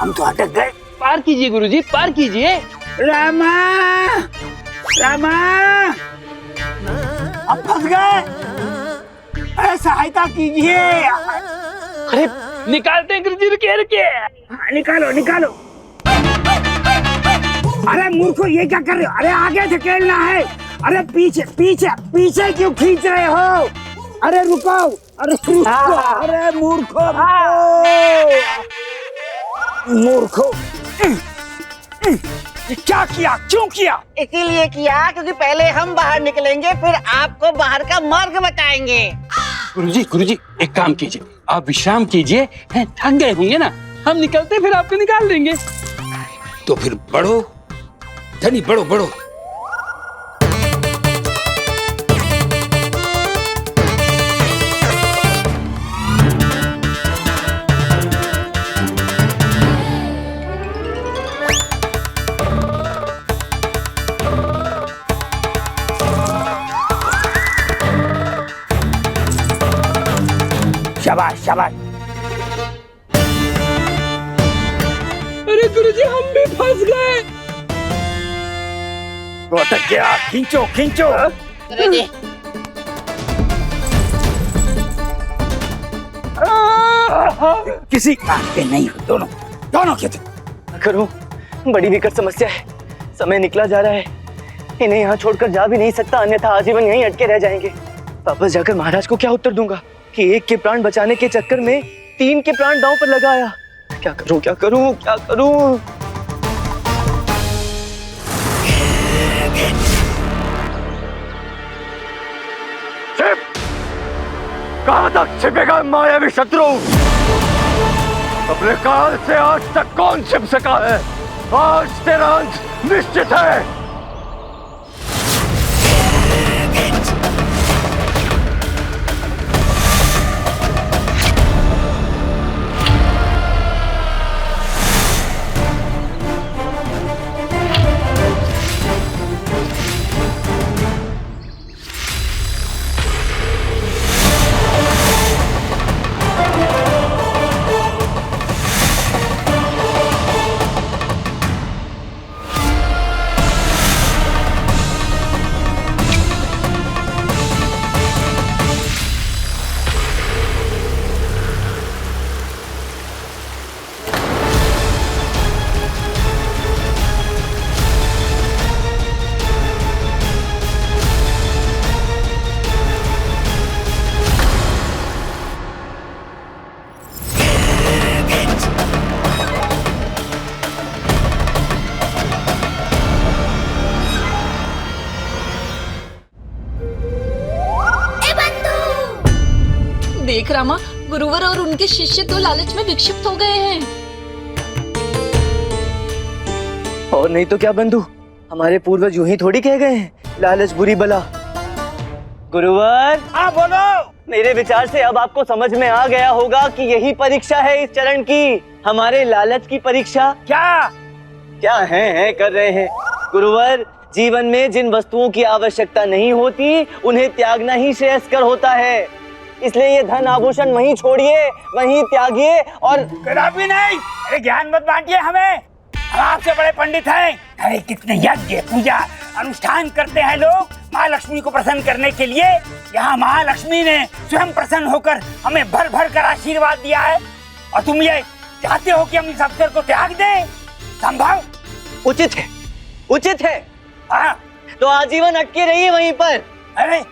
हम तो अटक गए। पार कीजिए गुरुजी, पार कीजिए। रामा, रामा, हम फंस गए। अरे सहायता कीजिए। अरे निकालते हैं गुरुजी, रुकिए रुकिए। निकालो निकालो। अरे मूर्खो, ये क्या कर रहे हो? अरे आगे धकेलना है। अरे पीछे पीछे पीछे क्यों खींच रहे हो? अरे रुको, अरे रुको, अरे मूर्खो, मूर्खो। क्या किया, क्यों किया? इसीलिए किया क्योंकि पहले हम बाहर निकलेंगे, फिर आपको बाहर का मार्ग बताएंगे। गुरुजी एक काम कीजिए, आप विश्राम कीजिए, थक गए होंगे ना, हम निकलते फिर आपको निकाल देंगे। तो फिर बढ़ो धनी, बढ़ो बढ़ो। शाबाश शाबाश। अरे गुरुजी हम भी फंस गए। तो अटक गया, खींचो खींचो। गुरुजी, किसी काम के नहीं हो दोनों, दोनों के करूं, बड़ी विकट समस्या है। समय निकला जा रहा है, इन्हें यहाँ छोड़कर जा भी नहीं सकता, अन्यथा आजीवन यहीं अटके रह जाएंगे। वापस जाकर महाराज को क्या उत्तर दूंगा कि एक के प्राण बचाने के चक्कर में 3 के प्राण दांव पर लगाया। क्या करूं क्या करूं क्या करूं? कहां तक छिपेगा मायावी शत्रु? अपने काल से आज तक कौन छिप सका है? आज तेरा अंत निश्चित है। देख रामा, गुरुवर और उनके शिष्य तो लालच में विक्षिप्त हो गए हैं। और नहीं तो क्या बंधु, हमारे पूर्वज यूं ही थोड़ी कह गए हैं, लालच बुरी बला। गुरुवर, हाँ बोलो। मेरे विचार से अब आपको समझ में आ गया होगा कि यही परीक्षा है इस चरण की, हमारे लालच की परीक्षा। क्या क्या है कर रहे हैं गुरुवर? जीवन में जिन वस्तुओं की आवश्यकता नहीं होती उन्हें त्यागना ही श्रेयस्कर होता है, इसलिए ये धन आभूषण वहीं छोड़िए, वहीं त्यागिए। और कदापि नहीं। अरे ज्ञान मत बांटिए हमें, हम आपसे बड़े पंडित हैं। अरे कितने यज्ञ पूजा अनुष्ठान करते हैं लोग माँ लक्ष्मी को प्रसन्न करने के लिए। यहाँ माँ लक्ष्मी ने स्वयं प्रसन्न होकर हमें भर भर कर आशीर्वाद दिया है, और तुम ये चाहते हो कि हम इस अवसर को त्याग दें? संभव? उचित है, उचित है। हाँ, तो आजीवन अटके रहिए वहीं पर। अरे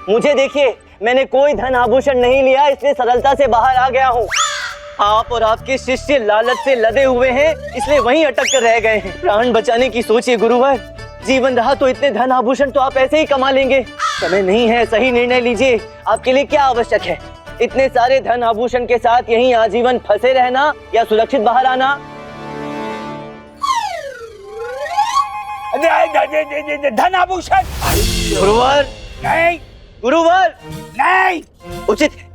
मुझे देखिए, मैंने कोई धन आभूषण नहीं लिया, इसलिए सरलता से बाहर आ गया हूँ। आप और आपके शिष्य लालच से लदे हुए हैं, इसलिए वहीं अटक कर रह गए हैं। प्राण बचाने की सोचिए गुरुवर, जीवन रहा तो इतने धन आभूषण तो आप ऐसे ही कमा लेंगे। समय नहीं है, सही निर्णय लीजिए। आपके लिए क्या आवश्यक है? इतने सारे धन आभूषण के साथ यहीं आजीवन फंसे रहना या सुरक्षित बाहर आना? धन आभूषण गुरुवर नहीं, गुरुवर नहीं। उचित है।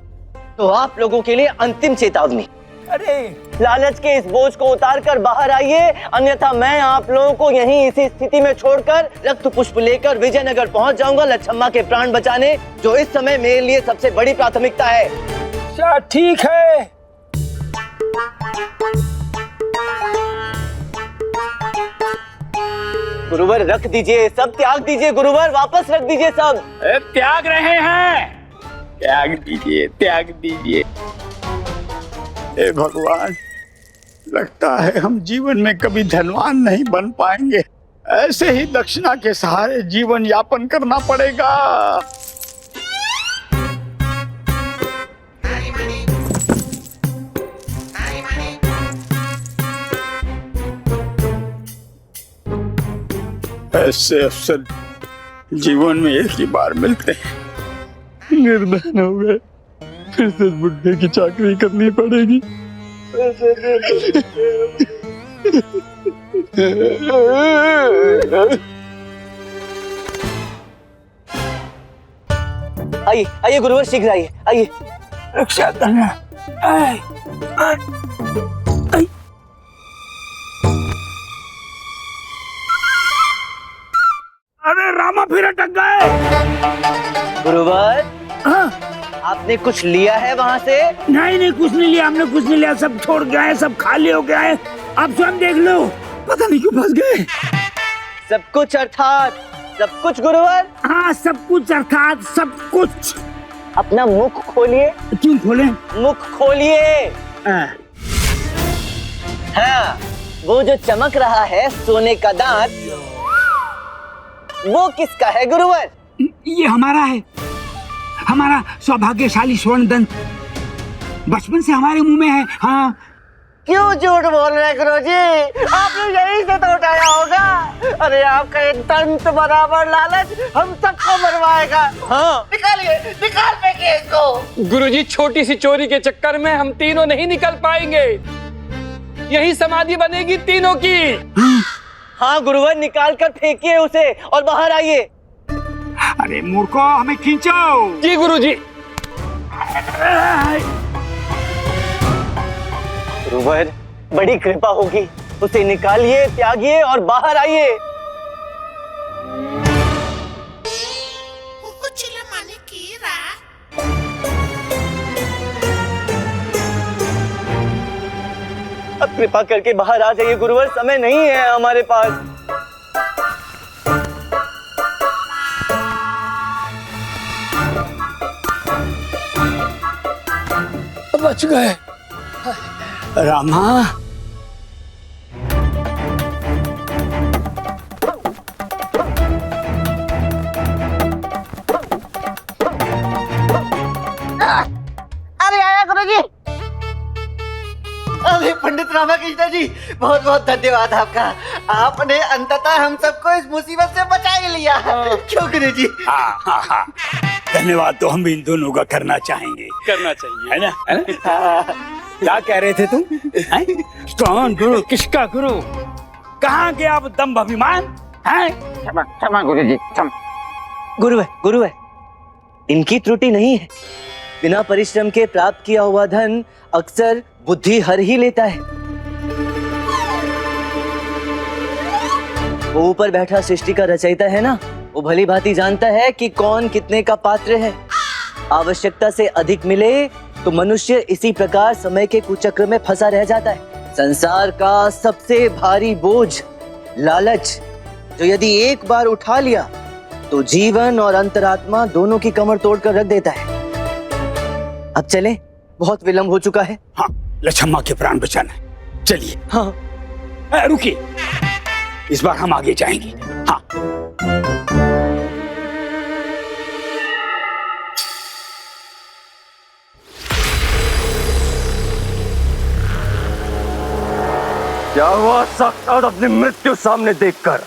तो आप लोगों के लिए अंतिम चेतावनी, अरे लालच के इस बोझ को उतार कर बाहर आइए, अन्यथा मैं आप लोगों को यहीं इसी स्थिति में छोड़कर रक्त पुष्प लेकर विजयनगर पहुंच जाऊंगा लच्छम्मा के प्राण बचाने, जो इस समय मेरे लिए सबसे बड़ी प्राथमिकता है। अच्छा ठीक है। गुरुवर रख दीजिए, सब त्याग दीजिए गुरुवर, वापस रख दीजिए सब। त्याग रहे हैं, त्याग दीजिए, त्याग दीजिए। हे भगवान, लगता है हम जीवन में कभी धनवान नहीं बन पाएंगे। ऐसे ही दक्षिणा के सहारे जीवन यापन करना पड़ेगा। ऐसे अवसर जीवन में एक ही बार मिलते हैं। निर्धन हो गए, फिर से बुढ़े की चाकरी करनी पड़ेगी। आइए आइए गुरुवर, शीघ्र आइए, आइए। रक्षा करना। अरे रामा, फिर अटक गए। गुरुवर, आपने कुछ लिया है वहाँ से? नहीं नहीं, कुछ नहीं लिया हमने, कुछ नहीं लिया। सब छोड़ गए हैं, सब खाली हो गया है। आप स्वयं देख लो, पता नहीं क्यों फंस गए। सब कुछ अर्थात सब कुछ गुरुवर? हाँ, सब कुछ अर्थात सब कुछ। अपना मुख खोलिए। क्यों खोले? मुख खोलिए। हाँ, वो जो चमक रहा है सोने का दांत, वो किसका है गुरुवर? ये हमारा है, हमारा सौभाग्यशाली स्वर्ण दंत, बचपन से हमारे मुंह में है। हाँ। क्यों झूठ बोल रहे हैं गुरुजी? आपने यही से तो उठाया होगा। अरे आपका एक दंत बराबर लालच हम सबको मरवाएगा। हाँ। निकालिए, निकाल फेंकिए इसको। गुरुजी, छोटी सी चोरी के चक्कर में हम तीनों नहीं निकल पाएंगे। यही समाधि बनेगी तीनों की। हाँ गुरुवर, निकाल कर फेंकिए उसे और बाहर आइए। अरे मूर्खो, हमें खींचो। जी गुरुजी। गुरुवर, बड़ी कृपा होगी, उसे निकालिए, त्यागिए और बाहर आइए। अब कृपा करके बाहर आ जाइए गुरुवर, समय नहीं है हमारे पास। बच गए। रामा, अरे आया गुरुजी। अरे पंडित रामाकृष्ण जी, बहुत बहुत धन्यवाद आपका। आपने अंततः हम सबको इस मुसीबत से बचा ही लिया। क्यों गुरुजी? हाँ हाँ हाँ, धन्यवाद तो हम भी इन दोनों का करना चाहेंगे। करना चाहिए, है ना? है ना? क्या कह रहे थे तुम? कौन गुरु? किसका गुरु? कहाँ गया वो दम्भ अभिमान? क्षमा गुरुजी, क्षमा। गुरुवर, गुरुवर, इनकी त्रुटि नहीं है। बिना परिश्रम के प्राप्त किया हुआ धन अक्सर बुद्धि हर ही लेता है। वो ऊपर बैठा सृष्टि का रचयिता है ना, वो भली भांति जानता है कि कौन कितने का पात्र है। आवश्यकता से अधिक मिले तो मनुष्य इसी प्रकार समय के कुचक्र में फंसा रह जाता है। संसार का सबसे भारी बोझ लालच, जो यदि एक बार उठा लिया तो जीवन और अंतरात्मा दोनों की कमर तोड़कर रख देता है। अब चलें, बहुत विलंब हो चुका है। हाँ, लछम्मा के प्राण बचाना है। चलिए। हाँ। रुकिए, इस बार हम आगे जाएंगे। हाँ। क्या हुआ साक्षात अपनी मृत्यु सामने देखकर?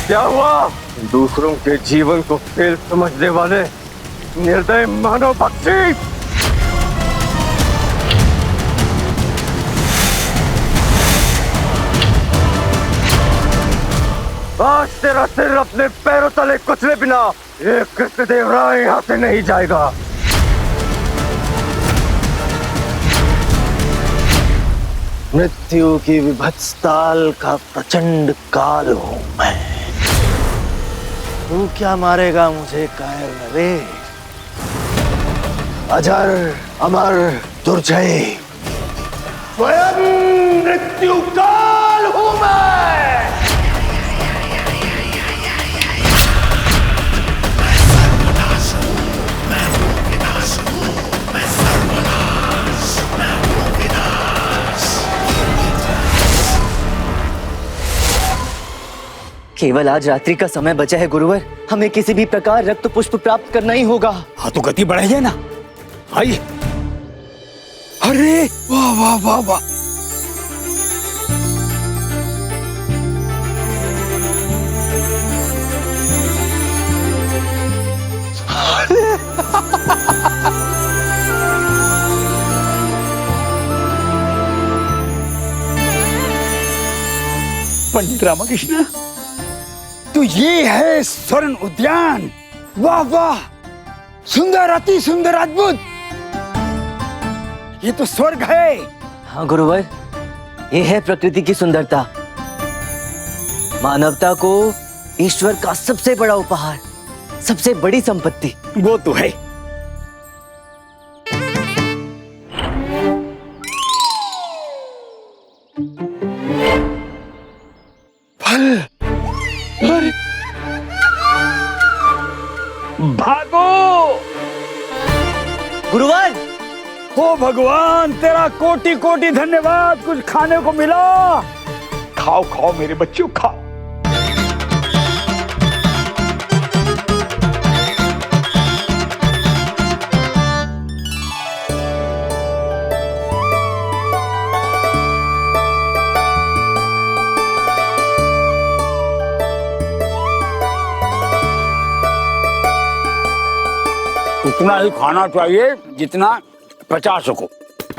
क्या हुआ? दूसरों के जीवन को खेल समझने वाले निर्दय मानव पक्षी! आज तेरा सिर अपने पैरों तले कुचले बिना ये कृष्णदेव राय यहाँ से नहीं जाएगा। मृत्यु की विभत्स ताल का प्रचंड काल हूं मैं। तू क्या मारेगा मुझे कायर रे? अजर अमर दुर्जय स्वयं मृत्यु काल हूं मैं। केवल आज रात्रि का समय बचा है गुरुवर, हमें किसी भी प्रकार रक्त पुष्प प्राप्त करना ही होगा। हाँ तो गति बढ़ाइए ना, आइए। अरे वाह वाह वाह वाह, पंडित रामकृष्ण, तो ये है स्वर्ण उद्यान। वाह वाह, सुंदर, अति सुंदर, अद्भुत। ये तो स्वर्ग है। हाँ गुरुवर, ये है प्रकृति की सुंदरता, मानवता को ईश्वर का सबसे बड़ा उपहार, सबसे बड़ी संपत्ति। वो तो है। फल, अरे भागो गुरुवर। ओ भगवान, तेरा कोटि कोटि धन्यवाद, कुछ खाने को मिला। खाओ खाओ मेरे बच्चों, खाओ। उतना ही खाना चाहिए जितना पचा सको,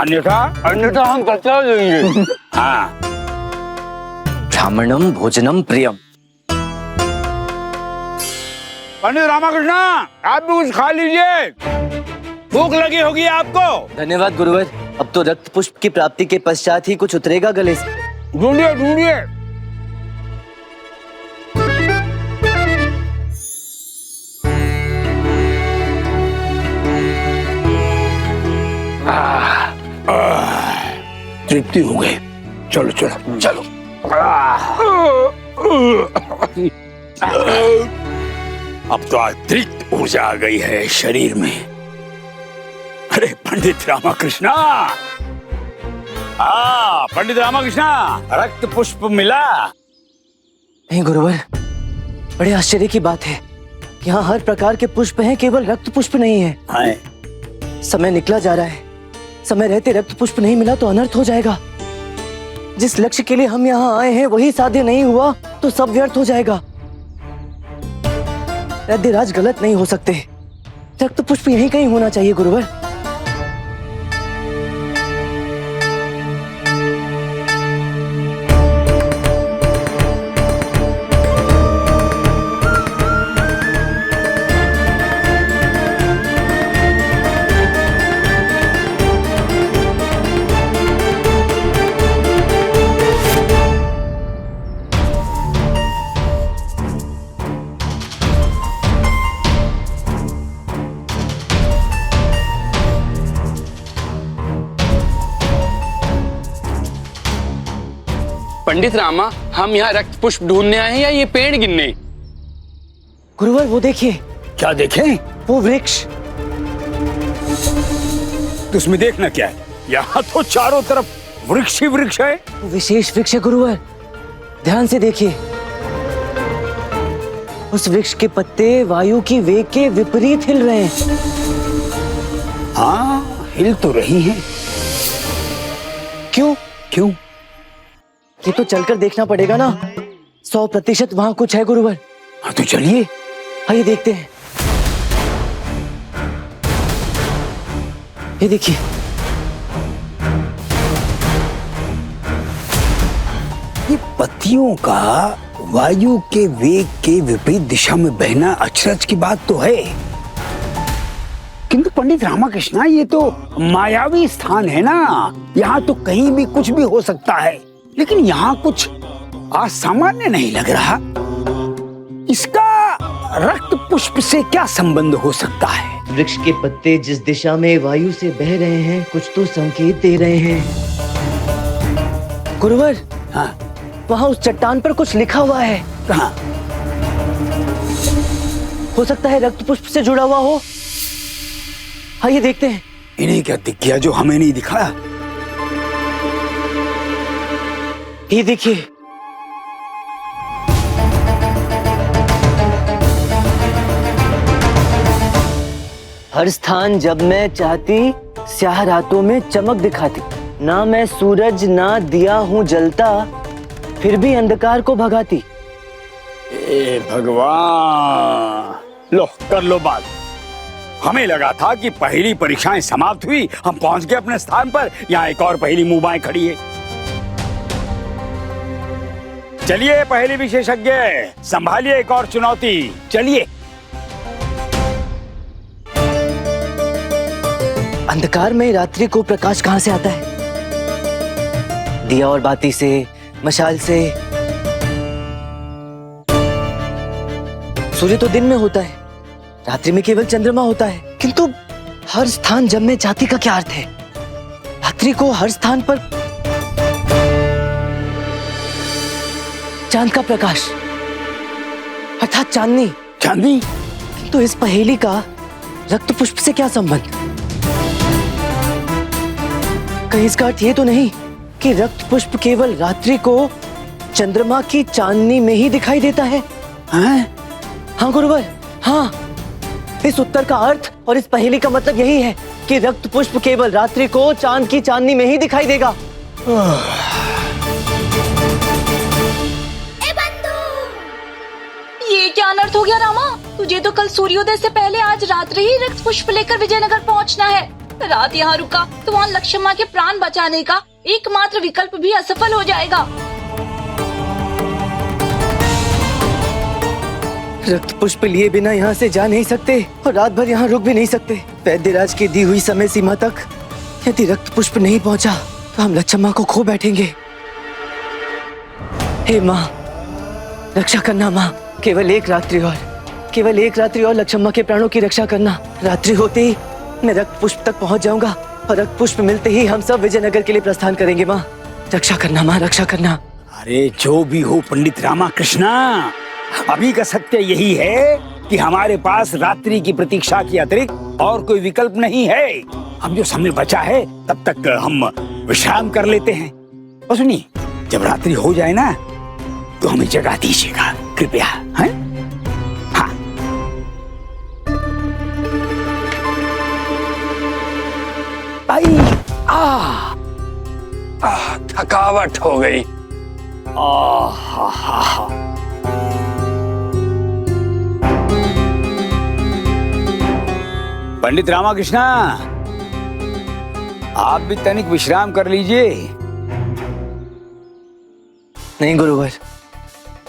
अन्यथा हम बचा लेंगे। हाँ, ब्राह्मणम भोजनम प्रियम। पंडित रामकृष्ण, आप भी कुछ खा लीजिए, भूख लगी होगी आपको। धन्यवाद गुरुवर, अब तो रक्त पुष्प की प्राप्ति के पश्चात ही कुछ उतरेगा गले से। ढूंढिए ढूंढिए। तृप्ति हो गई, चलो चलो चलो। अब तो अतिरिक्त ऊर्जा आ गई है शरीर में। अरे पंडित रामकृष्ण, पंडित रामकृष्ण, रक्त पुष्प मिला? नहीं गुरुवर, बड़े आश्चर्य की बात है, यहाँ हर प्रकार के पुष्प हैं, केवल रक्त पुष्प नहीं है। समय निकला जा रहा है, समय रहते रक्त पुष्प नहीं मिला तो अनर्थ हो जाएगा। जिस लक्ष्य के लिए हम यहाँ आए हैं वही साध्य नहीं हुआ तो सब व्यर्थ हो जाएगा। राज गलत नहीं हो सकते, रक्त पुष्प यहीं कहीं होना चाहिए गुरुवर। पंडित रामा, हम यहाँ रक्त पुष्प ढूंढने आए हैं या ये पेड़ गिनने? गुरुवर वो देखिए। क्या देखें? वो वृक्ष। तो उसमें देखना क्या है? यहाँ तो चारों तरफ वृक्ष ही वृक्ष है। वो विशेष वृक्ष है गुरुवर, ध्यान से देखिए। उस वृक्ष के पत्ते वायु की वेग के विपरीत हिल रहे हैं। हाँ, हिल तो रही हैं। क्यों? क्यों? ये तो चलकर देखना पड़ेगा ना। 100% वहां कुछ है गुरुवर। हाँ तो चलिए, आइए देखते हैं। ये देखिए, ये पत्तियों का वायु के वेग के विपरीत दिशा में बहना अचरज की बात तो है, किंतु पंडित रामकृष्ण, ये तो मायावी स्थान है ना। यहाँ तो कहीं भी कुछ भी हो सकता है, लेकिन यहाँ कुछ असामान्य नहीं लग रहा। इसका रक्त पुष्प से क्या संबंध हो सकता है? वृक्ष के पत्ते जिस दिशा में वायु से बह रहे हैं कुछ तो संकेत दे रहे हैं। गुरुवर, हाँ, वहाँ उस चट्टान पर कुछ लिखा हुआ है। कहाँ? हो सकता है रक्त पुष्प से जुड़ा हुआ हो। आइए देखते हैं। इन्हें क्या दिख गया जो हमें नहीं दिखा? ये देखिए, हर स्थान जब मैं चाहती स्याह रातों में चमक दिखाती। ना मैं सूरज ना दिया हूँ जलता, फिर भी अंधकार को भगाती। ए भगवान, लो कर लो बात। हमें लगा था कि पहली परीक्षाएं समाप्त हुई, हम पहुंच गए अपने स्थान पर। यहाँ एक और पहली मुंह बाएं खड़ी है। चलिए पहली विशेषज्ञ, संभालिए एक और चुनौती। चलिए। अंधकार में रात्रि को प्रकाश कहाँ से आता है? दिया और बाती से, मशाल से। सूर्य तो दिन में होता है, रात्रि में केवल चंद्रमा होता है। किंतु हर स्थान जब मैं चाहती का क्या अर्थ है? रात्रि को हर स्थान पर चांद का प्रकाश अर्थात चांदनी। चांदनी? किंतु इस पहेली का रक्त पुष्प से क्या संबंध? कहीं इसका अर्थ ये तो नहीं कि रक्त पुष्प केवल रात्रि को चंद्रमा की चांदनी में ही दिखाई देता है? हाँ गुरुवर, हाँ। इस उत्तर का अर्थ और इस पहेली का मतलब यही है कि रक्त पुष्प केवल रात्रि को चांद की चांदनी में ही दिखाई देगा। ये क्या अनर्थ हो गया रामा? तुझे तो कल सूर्योदय से पहले आज रात्रि ही रक्त पुष्प लेकर विजयनगर पहुंचना है। रात यहाँ रुका तो वहाँ लक्ष्मण के प्राण बचाने का एकमात्र विकल्प भी असफल हो जाएगा। रक्त पुष्प लिए बिना यहाँ से जा नहीं सकते और रात भर यहाँ रुक भी नहीं सकते। वैद्यराज की दी हुई समय सीमा तक यदि रक्त पुष्प नहीं पहुँचा तो हम लक्ष्मण को खो बैठेंगे। हे माँ, रक्षा करना माँ। केवल एक रात्रि और लक्ष्मण के प्राणों की रक्षा करना। रात्रि होते ही मैं रक्त पुष्प तक पहुंच जाऊंगा और रक्त पुष्प मिलते ही हम सब विजयनगर के लिए प्रस्थान करेंगे। माँ, रक्षा करना माँ, रक्षा करना। अरे जो भी हो पंडित रामाकृष्णा, अभी का सत्य यही है कि हमारे पास रात्रि की प्रतीक्षा के अतिरिक्त और कोई विकल्प नहीं है। हम जो समय बचा है तब तक हम विश्राम कर लेते हैं। और सुनिए, जब रात्रि हो जाए ना तो हमें जगा दीजिएगा कृपया। हैं? हाँ। आई थकावट हो गई। पंडित रामाकृष्णा, आप भी तनिक विश्राम कर लीजिए। नहीं गुरुवर,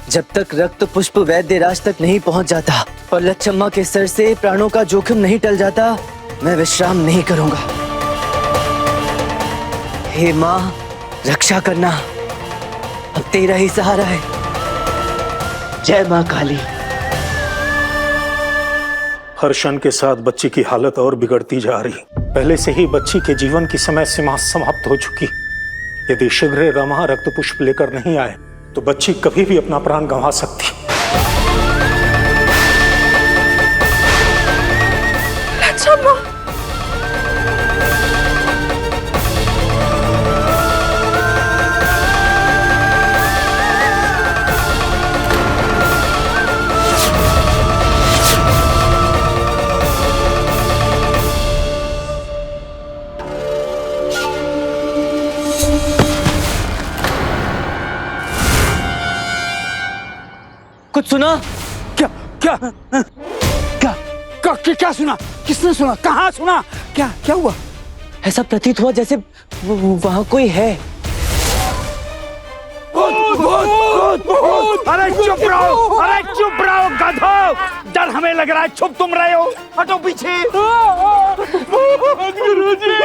जब तक रक्त पुष्प वैद्यराज तक नहीं पहुंच जाता और लक्ष्मण के सर से प्राणों का जोखिम नहीं टल जाता, मैं विश्राम नहीं करूंगा। हे माँ, रक्षा करना, अब तेरा ही सहारा है। जय माँ काली। हर क्षण के साथ बच्ची की हालत और बिगड़ती जा रही। पहले से ही बच्ची के जीवन की समय सीमा समाप्त हो चुकी। यदि शीघ्र रमा रक्त पुष्प लेकर नहीं आए तो बच्ची कभी भी अपना प्राण गंवा सकती। कुछ सुना? क्या क्या क्या क्या, क्या सुना? किसने सुना? कहाँ सुना? क्या क्या हुआ? ऐसा प्रतीत हुआ जैसे वहाँ कोई है। अरे चुप रहो गधो। डर हमें लग रहा है, चुप तुम रहे हो। हटो पीछे। गुरुजी।